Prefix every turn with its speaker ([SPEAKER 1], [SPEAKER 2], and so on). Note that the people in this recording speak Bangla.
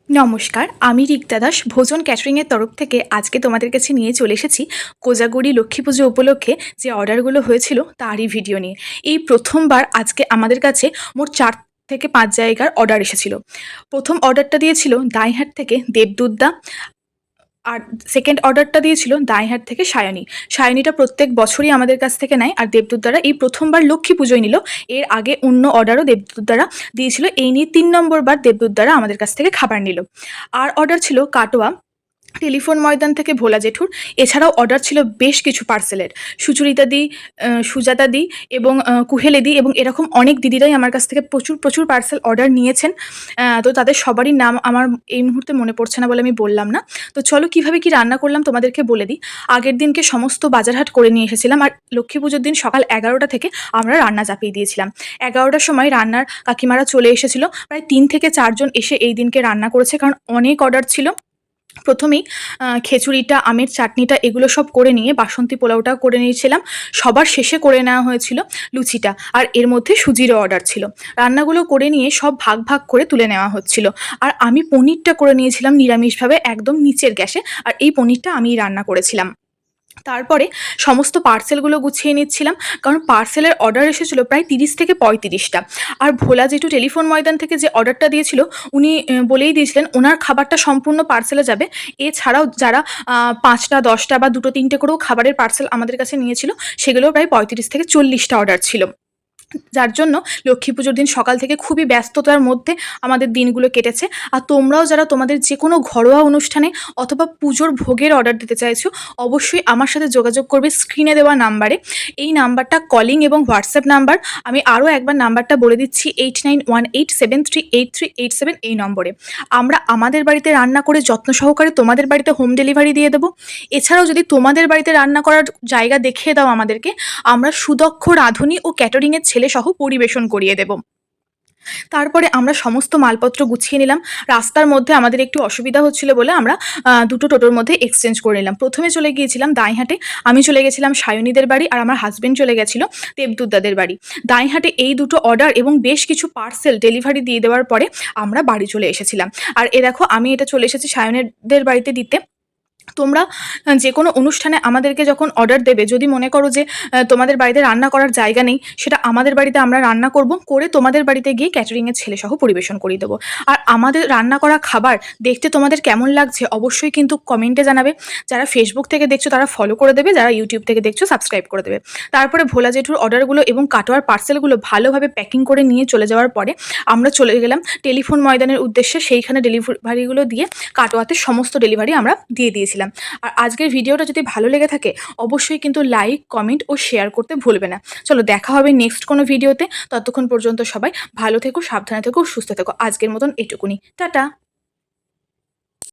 [SPEAKER 1] নমস্কার, আমি রিক্তা দাস ভোজন ক্যাটারিংয়ের তরফ থেকে আজকে তোমাদের কাছে নিয়ে চলে এসেছি কোজাগরি লক্ষ্মী পুজো উপলক্ষে যে অর্ডারগুলো হয়েছিল তারই ভিডিও নিয়ে। এই প্রথমবার আজকে আমাদের কাছে মোট ৪ থেকে ৫ জায়গার অর্ডার এসেছিল। প্রথম অর্ডারটা দিয়েছিল দাইহাট থেকে দেবদূত দা, আর সেকেন্ড অর্ডারটা দিয়েছিল দাইহাট থেকে সায়নী। সায়নীটা প্রত্যেক বছরই আমাদের কাছ থেকে নেয়, আর দেবদূত দারা এই প্রথমবার লক্ষ্মী পুজোয় নিল। এর আগে অন্য অর্ডারও দেবদূত দারা দিয়েছিল, এই নিয়ে ৩ নম্বর বার দেবদূত দারা আমাদের কাছ থেকে খাবার নিল। আর অর্ডার ছিল কাটোয়া টেলিফোন ময়দান থেকে ভোলা জেঠুর। এছাড়াও অর্ডার ছিল বেশ কিছু পার্সেলের, সুচরিতা দি, সুজাতা দি এবং কুহেলি দি, এবং এরকম অনেক দিদিরাই আমার কাছ থেকে প্রচুর প্রচুর পার্সেল অর্ডার নিয়েছেন। তো তাদের সবারই নাম আমার এই মুহূর্তে মনে পড়ছে না বলে আমি বললাম না। তো চলো কীভাবে কী রান্না করলাম তোমাদেরকে বলে দিই। আগের দিনকে সমস্ত বাজারহাট করে নিয়ে এসেছিলাম, আর লক্ষ্মী পুজোর দিন সকাল ১১টা থেকে আমরা রান্না চাপিয়ে দিয়েছিলাম। ১১টার সময় রান্নার কাকিমারা চলে এসেছিল, প্রায় ৩ থেকে ৪ জন এসে এই দিনকে রান্না করেছে, কারণ অনেক অর্ডার ছিল। প্রথমেই খিচুড়িটা, আমের চাটনিটা এগুলো সব করে নিয়ে বাসন্তী পোলাওটাও করে নিয়েছিলাম। সবার শেষে করে নেওয়া হয়েছিল লুচিটা, আর এর মধ্যে সুজিরও অর্ডার ছিল। রান্নাগুলো করে নিয়ে সব ভাগ ভাগ করে তুলে নেওয়া হচ্ছিল। আর আমি পনিরটা করে নিয়েছিলাম নিরামিষভাবে একদম নিচের গ্যাসে, আর এই পনিরটা আমিই রান্না করেছিলাম। তারপরে সমস্ত পার্সেলগুলো গুছিয়ে নিচ্ছিলাম, কারণ পার্সেলের অর্ডার এসেছিলো প্রায় ৩০ থেকে ৩৫টা। আর ভোলা জেঠু টেলিফোন ময়দান থেকে যে অর্ডারটা দিয়েছিল উনি বলেই দিয়েছিলেন ওনার খাবারটা সম্পূর্ণ পার্সেলে যাবে। এছাড়াও যারা ৫টা ১০টা বা ২টো ৩টে করেও খাবারের পার্সেল আমাদের কাছে নিয়েছিল, সেগুলো প্রায় ৩৫ থেকে ৪০টা অর্ডার ছিল। যার জন্য লক্ষ্মী পুজোর দিন সকাল থেকে খুবই ব্যস্ততার মধ্যে আমাদের দিনগুলো কেটেছে। আর তোমরাও যারা তোমাদের যে কোনো ঘরোয়া অনুষ্ঠানে অথবা পুজোর ভোগের অর্ডার দিতে চাইছো, অবশ্যই আমার সাথে যোগাযোগ করবে স্ক্রিনে দেওয়া নাম্বারে। এই নাম্বারটা কলিং এবং হোয়াটসঅ্যাপ নাম্বার। আমি আরও একবার নাম্বারটা বলে দিচ্ছি, 8918738387 এই নম্বরে। আমরা আমাদের বাড়িতে রান্না করে যত্ন সহকারে তোমাদের বাড়িতে হোম ডেলিভারি দিয়ে দেবো। এছাড়াও যদি তোমাদের বাড়িতে রান্না করার জায়গা দেখিয়ে দাও আমাদেরকে, আমরা সুদক্ষ রাঁধুনি ও ক্যাটারিংয়ের ছেলে সহ পরিবেশন করিয়ে দেব। তারপরে আমরা সমস্ত মালপত্র গুছিয়ে নিলাম। রাস্তার মধ্যে আমাদের একটু অসুবিধা হচ্ছিল বলে আমরা দুটো টোটোর মধ্যে এক্সচেঞ্জ করে নিলাম। প্রথমে চলে গিয়েছিলাম দাইহাটে, আমি চলে গেছিলাম সায়নীদের বাড়ি, আর আমার হাজবেন্ড চলে গেছিল দেবদূত দাদের বাড়ি। দাইহাটে এই দুটো অর্ডার এবং বেশ কিছু পার্সেল ডেলিভারি দিয়ে দেওয়ার পরে আমরা বাড়ি চলে এসেছিলাম। আর দেখো আমি এটা চলে এসেছি সায়নীদের বাড়িতে দিতে। তোমরা যে কোনো অনুষ্ঠানে আমাদেরকে যখন অর্ডার দেবে, যদি মনে করো যে তোমাদের বাড়িতে রান্না করার জায়গা নেই, সেটা আমাদের বাড়িতে আমরা রান্না করব, করে তোমাদের বাড়িতে গিয়ে ক্যাটারিংয়ের ছেলে সহ পরিবেশন করিয়ে দেবো। আর আমাদের রান্না করা খাবার দেখতে তোমাদের কেমন লাগছে অবশ্যই কিন্তু কমেন্টে জানাবে। যারা ফেসবুক থেকে দেখছো তারা ফলো করে দেবে, যারা ইউটিউব থেকে দেখছো সাবস্ক্রাইব করে দেবে। তারপরে ভোলা জেঠুর অর্ডারগুলো এবং কাটোয়ার পার্সেলগুলো ভালোভাবে প্যাকিং করে নিয়ে চলে যাওয়ার পরে আমরা চলে গেলাম টেলিফোন ময়দানের উদ্দেশ্যে। সেইখানে ডেলিভারিগুলো দিয়ে কাটোয়াতে সমস্ত ডেলিভারি আমরা দিয়ে দিয়েছিলাম। আর আজকের ভিডিওটা যদি ভালো লেগে থাকে অবশ্যই কিন্তু লাইক, কমেন্ট ও শেয়ার করতে ভুলবে না। চলো দেখা হবে নেক্সট কোনো ভিডিওতে। ততক্ষণ পর্যন্ত সবাই ভালো থেকো, সাবধানে থেকো, সুস্থ থেকো। আজকের মতন এটুকুনি, টাটা।